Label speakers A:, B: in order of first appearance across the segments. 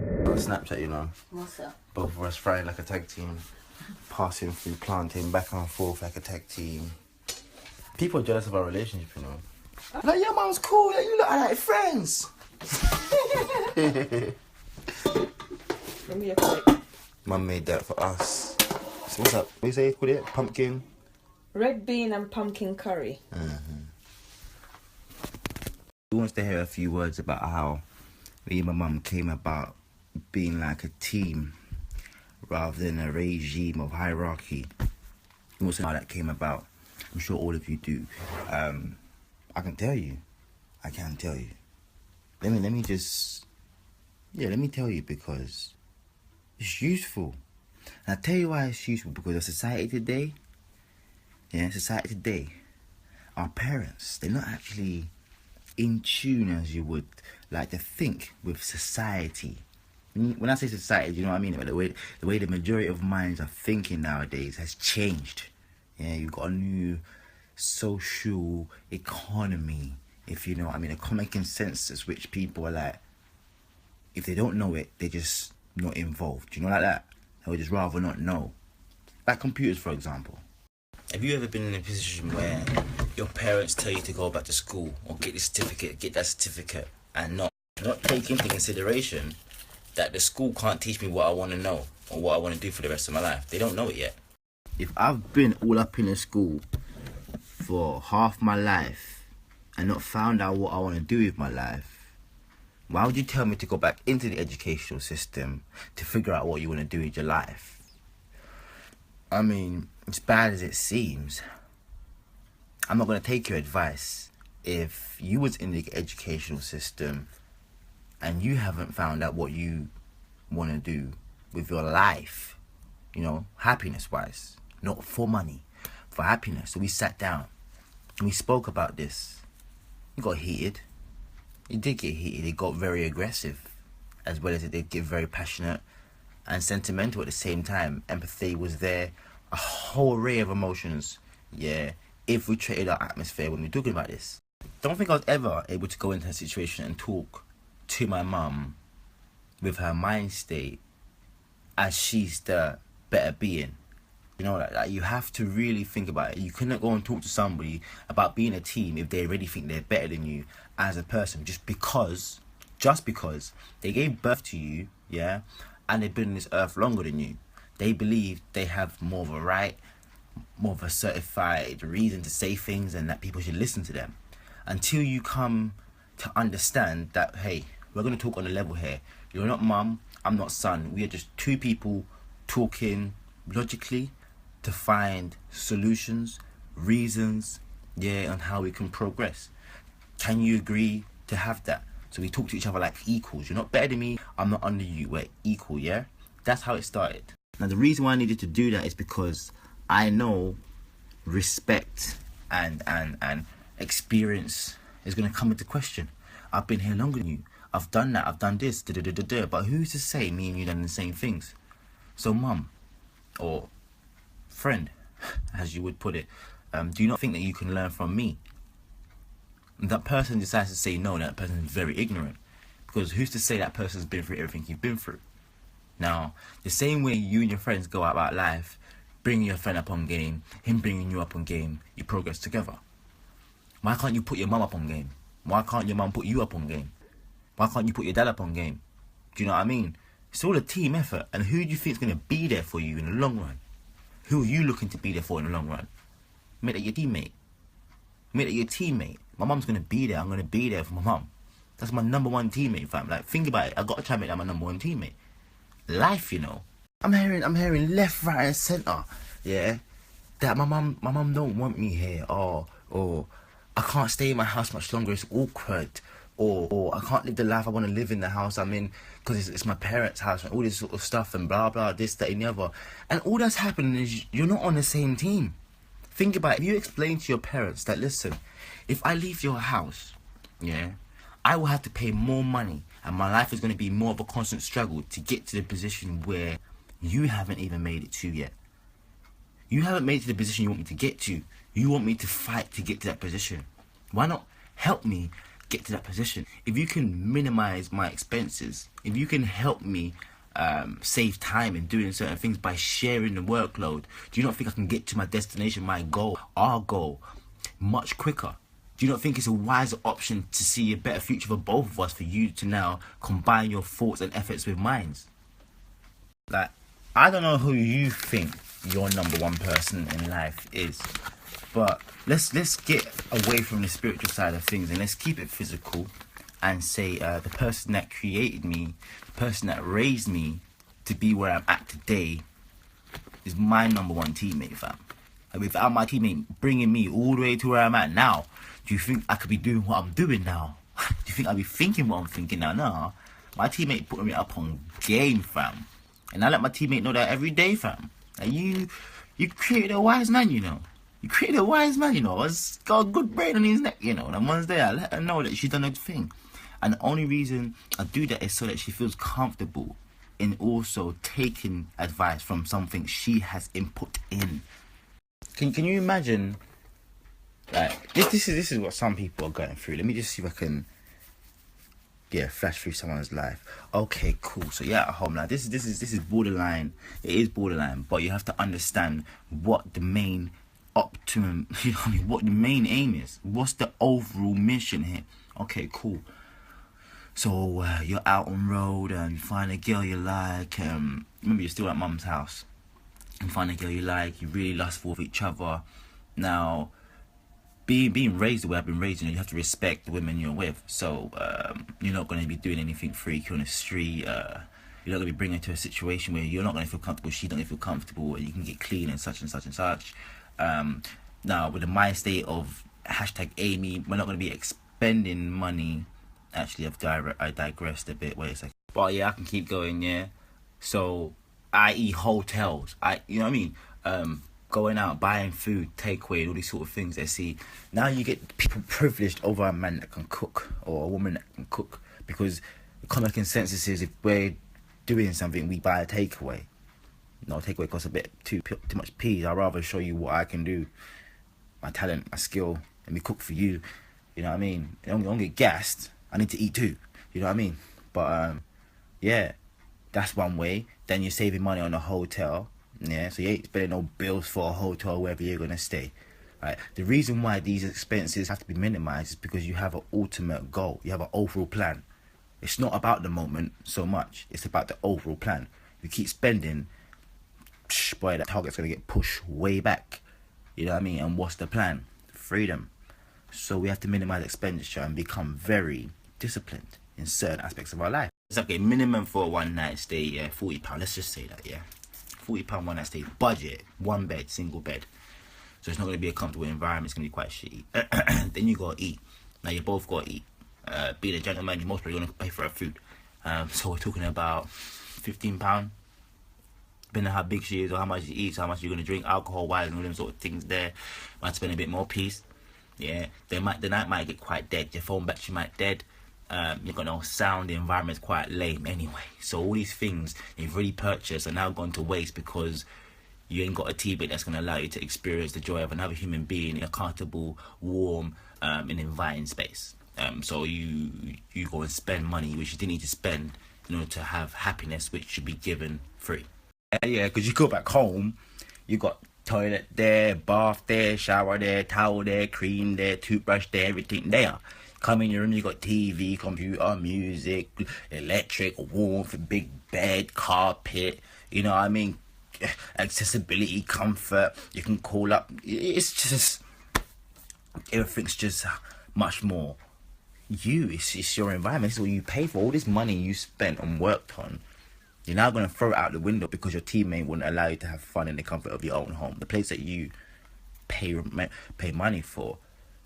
A: On Snapchat, you know.
B: What's up?
A: Both of us frying like a tag team. Passing through planting back and forth like a tag team. People are jealous of our relationship, you know. Like, your mom's cool, like, you look like friends.
B: Let me a quick.
A: Mum made that for us. So what's up? What do you say you call it? Pumpkin?
B: Red bean and pumpkin curry.
A: Who wants to hear a few words about how me and my mum came about being like a team rather than a regime of hierarchy? Who wants to know how that came about? I'm sure all of you do. I can tell you. I can tell you. Let me tell you, because it's useful. And I'll tell you why it's useful, because of society today. Yeah, society today. Our parents, they're not actually in tune as you would like to think with society. When I say society, you know what I mean? But the way the majority of minds are thinking nowadays has changed. Yeah, you've got a new social economy, if you know what I mean, a common consensus which people are like, if they don't know it, they're just not involved. You know, like that. They would just rather not know. Like computers, for example. Have you ever been in a position where your parents tell you to go back to school or get that certificate, and not take into consideration that the school can't teach me what I want to know or what I want to do for the rest of my life? They don't know it yet. If I've been all up in the school for half my life and not found out what I want to do with my life, why would you tell me to go back into the educational system to figure out what you want to do with your life? I mean, as bad as it seems, I'm not going to take your advice if you was in the educational system and you haven't found out what you want to do with your life, you know, happiness-wise, not for money, for happiness. So we sat down and we spoke about this. It got heated. It did get heated. It got very aggressive, as well as it did get very passionate and sentimental at the same time. Empathy was there, a whole array of emotions. Yeah, infiltrated our atmosphere when we were talking about this. Don't think I was ever able to go into a situation and talk to my mum with her mind state as she's the better being. You know, like you have to really think about it. You cannot go and talk to somebody about being a team if they already think they're better than you as a person, just because they gave birth to you, yeah, and they've been on this earth longer than you. They believe they have more of a right, more of a certified reason to say things, and that people should listen to them. Until you come to understand that, hey, we're going to talk on a level here. You're not mum, I'm not son. We are just two people talking logically to find solutions, reasons, yeah, on how we can progress. Can you agree to have that? So we talk to each other like equals. You're not better than me, I'm not under you, we're equal, yeah? That's how it started. Now the reason why I needed to do that is because I know respect and experience is going to come into question. I've been here longer than you. I've done that, I've done this, but who's to say me and you done the same things? So mum, or friend, as you would put it, do you not think that you can learn from me? And that person decides to say no, that person is very ignorant. Because who's to say that person's been through everything you've been through? Now, the same way you and your friends go about life, bringing your friend up on game, him bringing you up on game, you progress together. Why can't you put your mum up on game? Why can't your mum put you up on game? Why can't you put your dad up on game? Do you know what I mean? It's all a team effort. And who do you think is going to be there for you in the long run? Who are you looking to be there for in the long run? Make that your teammate. Make that your teammate. My mum's going to be there. I'm going to be there for my mum. That's my number one teammate, fam. Like, think about it. I got to try and make that my number one teammate. Life, you know. I'm hearing left, right, and centre. Yeah. That my mum don't want me here. Or I can't stay in my house much longer. It's awkward. Or I can't live the life I want to live in the house I'm in because it's my parents' house and all this sort of stuff and blah, blah, this, that, and the other. And all that's happening is you're not on the same team. Think about it. If you explain to your parents that, listen, if I leave your house, yeah, I will have to pay more money and my life is going to be more of a constant struggle to get to the position where you haven't even made it to yet. You haven't made it to the position you want me to get to. You want me to fight to get to that position. Why not help me get to that position. If you can minimize my expenses, if you can help me save time in doing certain things by sharing the workload, do you not think I can get to my destination, my goal, our goal, much quicker? Do you not think it's a wiser option to see a better future for both of us, for you to now combine your thoughts and efforts with mine? Like, I don't know who you think your number one person in life is, but let's get away from the spiritual side of things and let's keep it physical and say the person that created me, the person that raised me to be where I'm at today is my number one teammate, fam. And without my teammate bringing me all the way to where I'm at now, do you think I could be doing what I'm doing now? Do you think I'd be thinking what I'm thinking now? Nah, my teammate putting me up on game, fam. And I let my teammate know that every day, fam. And you created a wise man, you know. You created a wise man, you know. He's got a good brain on his neck, you know. And once there, I let her know that she's done a good thing. And the only reason I do that is so that she feels comfortable in also taking advice from something she has input in. Can you imagine? Like this is what some people are going through. Let me just see if I can flash through someone's life. Okay, cool. So you're at home now. This is borderline. It is borderline, but you have to understand what the main optimum, what the main aim is. What's the overall mission here? Okay, cool. So you're out on road and you find a girl you like. Remember, you're still at mum's house. You find a girl you like. You really lustful for each other. Now, being raised the way I've been raised, you have to respect the women you're with. So you're not going to be doing anything freaky on the street. You're not going to be bringing her to a situation where you're not going to feel comfortable, she's not going to feel comfortable, and you can get clean and such and such and such. Now, with the mind state of #Amy, we're not going to be expending money. Actually, I digressed a bit. Wait a second. But yeah, I can keep going. Yeah. So, i.e. hotels. You know what I mean? Going out, buying food, takeaway, all these sort of things. See, now you get people privileged over a man that can cook or a woman that can cook, because the common consensus is if we're doing something, we buy a takeaway. No, takeaway costs a bit too much peas. I'd rather show you what I can do, my talent, my skill, and we cook for you. You know what I mean? I don't get gassed. I need to eat too. You know what I mean? But yeah, that's one way. Then you're saving money on a hotel. Yeah, so you ain't spending no bills for a hotel wherever you're gonna stay. Right? The reason why these expenses have to be minimized is because you have an ultimate goal. You have an overall plan. It's not about the moment so much. It's about the overall plan. You keep spending, boy, that target's gonna get pushed way back. You know what I mean? And what's the plan? Freedom. So we have to minimize expenditure and become very disciplined in certain aspects of our life. It's okay, minimum for a one night stay, yeah, £40. Let's just say that, yeah. £40 one night stay, budget, one bed, single bed. So it's not going to be a comfortable environment, it's going to be quite shitty. Then you got to eat. Now you both got to eat. Being a gentleman, you most probably going to pay for her food. So we're talking about £15. Depending on how big she is or how much she eats, how much you're going to drink, alcohol wise and all them sort of things there. Might spend a bit more peace. Yeah, the night might get quite dead. Your phone battery might dead. You've got no sound. The environment's quite lame anyway. So all these things you've already purchased are now gone to waste because you ain't got a teammate that's going to allow you to experience the joy of another human being in a comfortable, warm, and inviting space. So you go and spend money which you didn't need to spend in order to have happiness, which should be given free. Yeah, because you go back home, you got toilet there, bath there, shower there, towel there, cream there, toothbrush there, everything there. Come in your room, you got TV, computer, music, electric, warmth, big bed, carpet, you know what I mean? Accessibility, comfort, you can call up. It's just, everything's just much more you. It's your environment. It's what you pay for. All this money you spent and worked on, you're now going to throw it out the window because your teammate wouldn't allow you to have fun in the comfort of your own home, the place that you pay money for.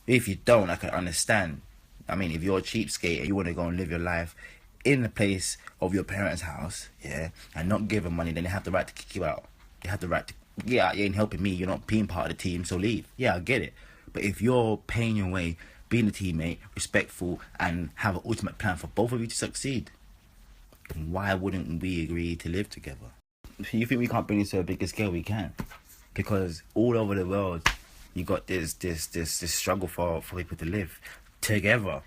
A: If you don't, I can understand. I mean, if you're a cheapskate and you want to go and live your life in the place of your parents' house, yeah, and not give them money, then they have the right to kick you out. They have the right to, yeah, you ain't helping me, you're not being part of the team, so leave. Yeah, I get it. But if you're paying your way, being a teammate, respectful, and have an ultimate plan for both of you to succeed, why wouldn't we agree to live together? If you think we can't bring this to a bigger scale, we can. Because all over the world, you got this struggle for people to live together.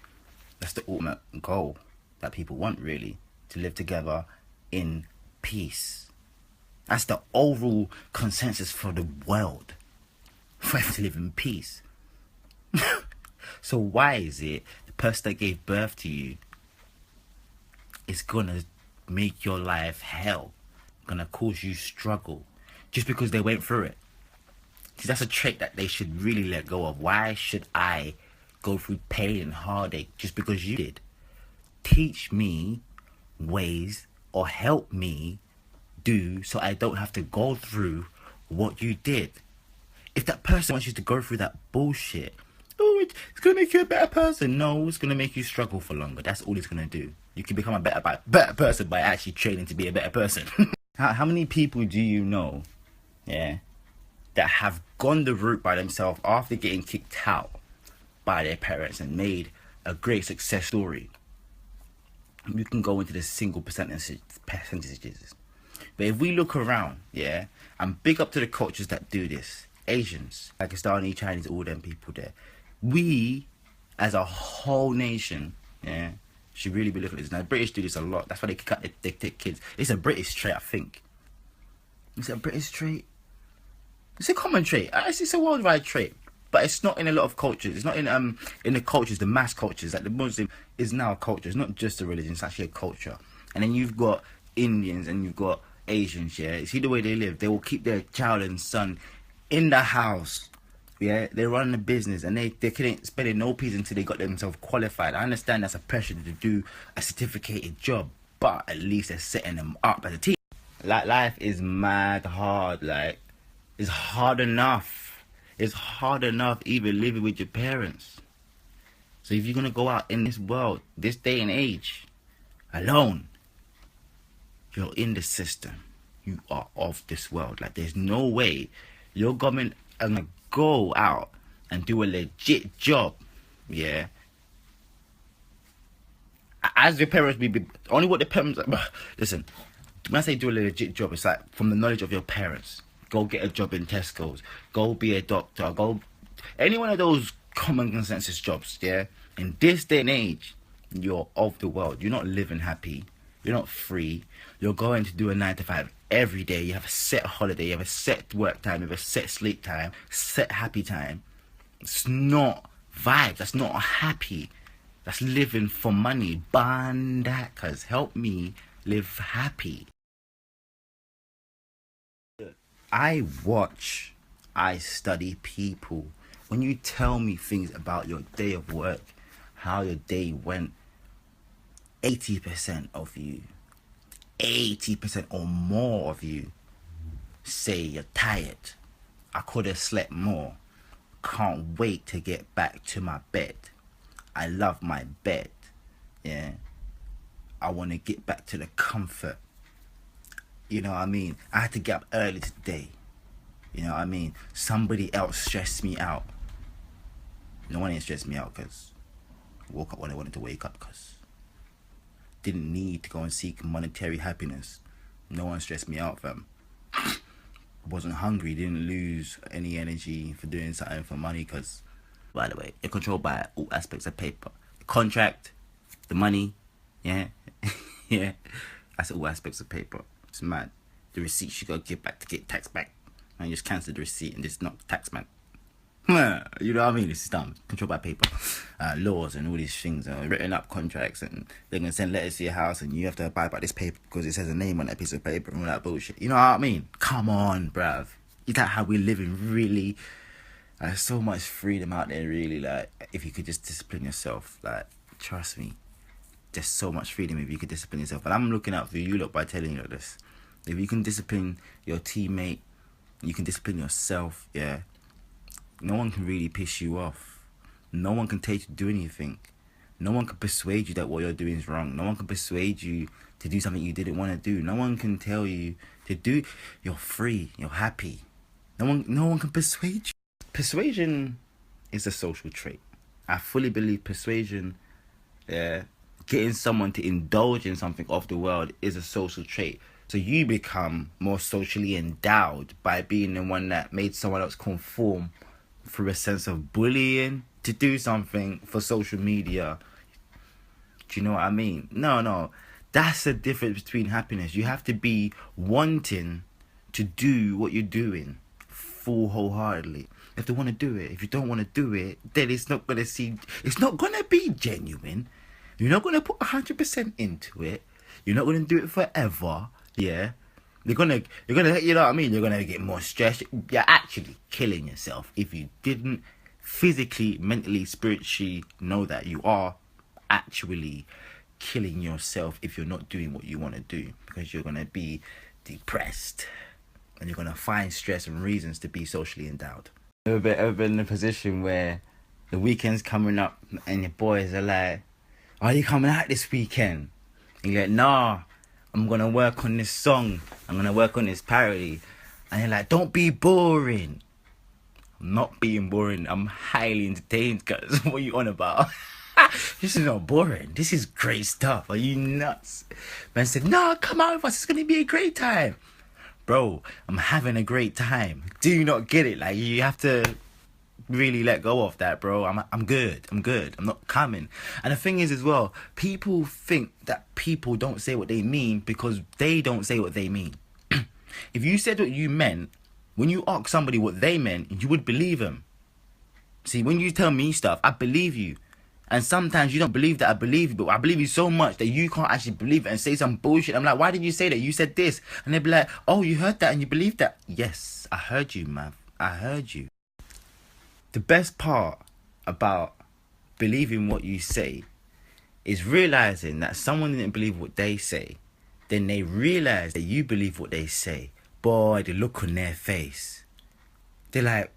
A: That's the ultimate goal that people want, really, to live together in peace. That's the overall consensus for the world, for us to live in peace. So why is it the person that gave birth to you is gonna make your life hell, gonna cause you struggle, just because they went through it? See, that's a trait that they should really let go of. Why should I go through pain and heartache just because you did? Teach me ways, or help me do, so I don't have to go through what you did. If that person wants you to go through that bullshit, oh, it's gonna make you a better person. No, it's gonna make you struggle for longer. That's all it's gonna do. You can become a better person by actually training to be a better person. How many people do you know, yeah, that have gone the route by themselves after getting kicked out by their parents and made a great success story? You can go into the single percentages. But if we look around, yeah, and big up to the cultures that do this, Asians, Pakistani, Chinese, all them people there, we, as a whole nation, yeah, should really be looking at this. Now, the British do this a lot. That's why they kick out their kids. It's a British trait, I think. Is it a British trait? It's a common trait. It's a worldwide trait. But it's not in a lot of cultures. It's not in the cultures, the mass cultures. Like the Muslim is now a culture. It's not just a religion. It's actually a culture. And then you've got Indians and you've got Asians. Yeah, see the way they live. They will keep their child and son in the house. Yeah, they run a business and they couldn't spend no peas until they got themselves qualified. I understand that's a pressure to do a certificated job, but at least they're setting them up as a team. Like, life is mad hard. Like, it's hard enough. It's hard enough even living with your parents. So if you're going to go out in this world, this day and age, alone, you're in the system. You are of this world. Like, there's no way your government are going to go out and do a legit job, yeah? As your parents, only what the parents... Listen, when I say do a legit job, it's like from the knowledge of your parents. Go get a job in Tesco's. Go be a doctor. Go any one of those common consensus jobs, yeah? In this day and age, you're of the world. You're not living happy. You're not free. You're going to do a 9 to 5 every day. You have a set holiday. You have a set work time. You have a set sleep time. Set happy time. It's not vibe. That's not happy. That's living for money. Ban that, cause help me live happy. I watch, I study people. When you tell me things about your day of work, how your day went, 80% of you, 80% or more of you say you're tired. I could have slept more. Can't wait to get back to my bed. I love my bed. Yeah. I want to get back to the comfort. You know what I mean? I had to get up early today. You know what I mean? Somebody else stressed me out. No one ain't stressed me out because I woke up when I wanted to wake up, because didn't need to go and seek monetary happiness. No one stressed me out, fam. Wasn't hungry, didn't lose any energy for doing something for money, because, by the way, you're controlled by all aspects of paper. The contract, the money, yeah? Yeah. That's all aspects of paper. It's mad. The receipts you gotta give back to get tax back. And you just cancel the receipt and just not tax man. You know what I mean? It's dumb. Controlled by paper. Laws and all these things. Written up contracts, and they're gonna send letters to your house and you have to abide by this paper because it says a name on that piece of paper and all that bullshit. You know what I mean? Come on, bruv. Is that how we're living, really? There's so much freedom out there, really. Like, if you could just discipline yourself, like, trust me. There's so much freedom if you could discipline yourself. And I'm looking out for you lot by telling you this. If you can discipline your teammate, you can discipline yourself, yeah, no one can really piss you off. No one can tell you to do anything. No one can persuade you that what you're doing is wrong. No one can persuade you to do something you didn't want to do. No one can tell you to do. You're free. You're happy. No one can persuade you. Persuasion is a social trait. I fully believe persuasion, yeah, getting someone to indulge in something of the world is a social trait. So you become more socially endowed by being the one that made someone else conform through a sense of bullying to do something for social media. Do you know what I mean? No. That's the difference between happiness. You have to be wanting to do what you're doing full wholeheartedly. You have to want to do it. If you don't want to do it, then it's not gonna be genuine. You're not gonna put 100% into it. You're not gonna do it forever. Yeah. You're gonna, you know what I mean? You're gonna get more stressed. You're actually killing yourself if you didn't physically, mentally, spiritually know that you are actually killing yourself if you're not doing what you want to do, because you're gonna be depressed and you're gonna find stress and reasons to be socially endowed. Ever been in a position where the weekend's coming up and your boys are like, "Are you coming out this weekend?" And you're like, "Nah, I'm gonna work on this song. I'm gonna work on this parody." And you're like, "Don't be boring." I'm not being boring. I'm highly entertained, cuz. What are you on about? This is not boring. This is great stuff. Are you nuts? Man said, "No, come out with us. It's gonna be a great time." Bro, I'm having a great time. Do you not get it? Like, you have to really let go of that, bro. I'm good. I'm not coming. And the thing is as well, people think that people don't say what they mean because they don't say what they mean. If you said what you meant, when you ask somebody what they meant, you would believe them. See, when you tell me stuff, I believe you. And sometimes you don't believe that I believe you, but I believe you so much that you can't actually believe it and say some bullshit. I'm like, "Why did you say that? You said this." And they'd be like, "Oh, you heard that and you believe that?" Yes, I heard you, man. I heard you. The best part about believing what you say is realizing that someone didn't believe what they say. Then they realize that you believe what they say. Boy, the look on their face. They're like,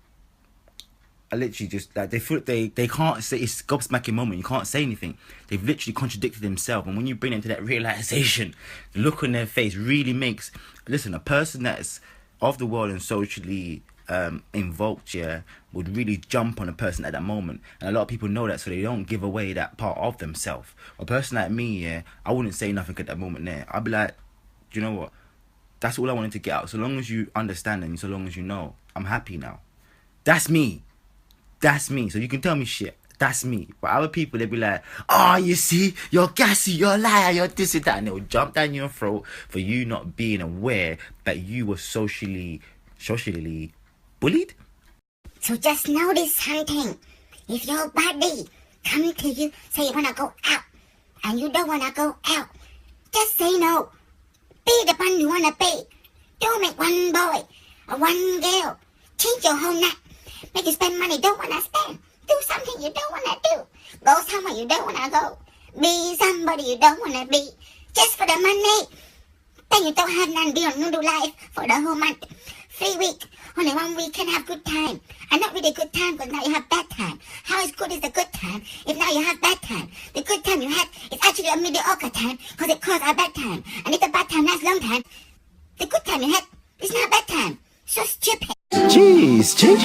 A: I literally just, like, they feel they can't say, it's a gobsmacking moment. You can't say anything. They've literally contradicted themselves. And when you bring them to that realization, the look on their face really makes, listen, a person that's of the world and socially invoked, yeah, would really jump on a person at that moment. And a lot of people know that, so they don't give away that part of themselves. A person like me, yeah, I wouldn't say nothing at that moment there. I'd be like, "Do you know what? That's all I wanted to get out. So long as you understand and so long as you know, I'm happy now." That's me. That's me. So you can tell me shit. That's me. But other people, they'll be like, "Oh, you see, you're gassy, you're a liar, you're this and that." And they'll jump down your throat for you not being aware that you were socially bullied.
C: So just notice something. If your body come to you, say you want to go out, and you don't want to go out, just say no. Be the one you want to be. Don't make one boy or one girl change your whole night. Make you spend money you don't want to spend. Do something you don't want to do. Go somewhere you don't want to go. Be somebody you don't want to be. Just for the money. Then you don't have none. Be on noodle life for the whole month. 3 weeks. Only 1 week can have good time. And not really good time because now you have bad time. How is good is the good time if now you have bad time? The good time you had is actually a mediocre time because it caused a bad time. And if the bad time lasts long time, the good time you had is not a bad time. So stupid.
A: GheezeG.